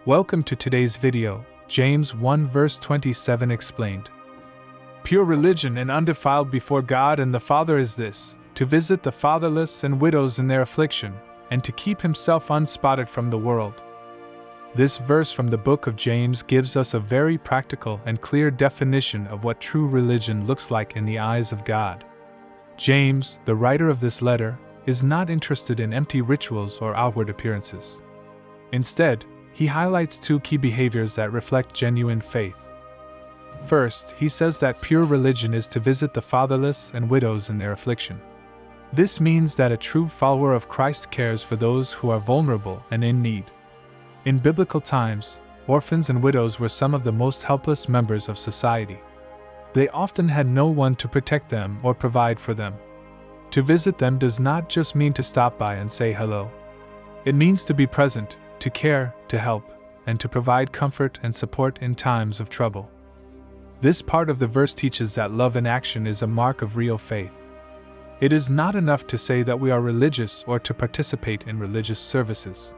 Welcome to today's video, James 1 verse 27 explained. Pure religion and undefiled before God and the Father is this, to visit the fatherless and widows in their affliction, and to keep himself unspotted from the world. This verse from the book of James gives us a very practical and clear definition of what true religion looks like in the eyes of God. James, the writer of this letter, is not interested in empty rituals or outward appearances. Instead, he highlights two key behaviors that reflect genuine faith. First, he says that pure religion is to visit the fatherless and widows in their affliction. This means that a true follower of Christ cares for those who are vulnerable and in need. In biblical times, orphans and widows were some of the most helpless members of society. They often had no one to protect them or provide for them. To visit them does not just mean to stop by and say hello. It means to be present, to care, to help, and to provide comfort and support in times of trouble. This part of the verse teaches that love in action is a mark of real faith. It is not enough to say that we are religious or to participate in religious services.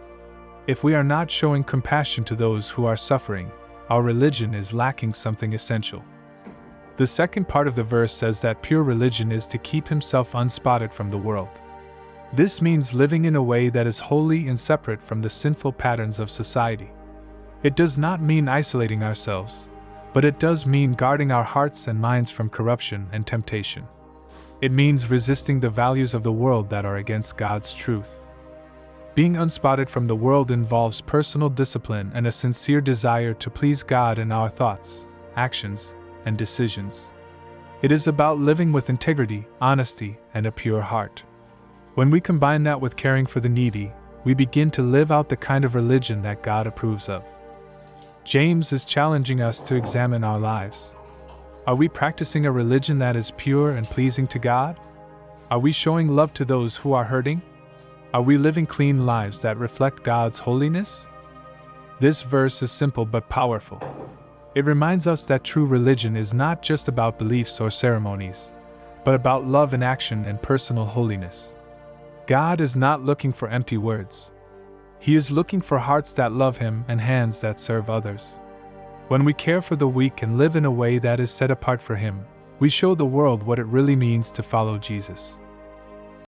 If we are not showing compassion to those who are suffering, our religion is lacking something essential. The second part of the verse says that pure religion is to keep himself unspotted from the world. This means living in a way that is holy and separate from the sinful patterns of society. It does not mean isolating ourselves, but it does mean guarding our hearts and minds from corruption and temptation. It means resisting the values of the world that are against God's truth. Being unspotted from the world involves personal discipline and a sincere desire to please God in our thoughts, actions, and decisions. It is about living with integrity, honesty, and a pure heart. When we combine that with caring for the needy, we begin to live out the kind of religion that God approves of. James is challenging us to examine our lives. Are we practicing a religion that is pure and pleasing to God? Are we showing love to those who are hurting? Are we living clean lives that reflect God's holiness? This verse is simple but powerful. It reminds us that true religion is not just about beliefs or ceremonies, but about love in action and personal holiness. God is not looking for empty words. He is looking for hearts that love Him and hands that serve others. When we care for the weak and live in a way that is set apart for Him, we show the world what it really means to follow Jesus.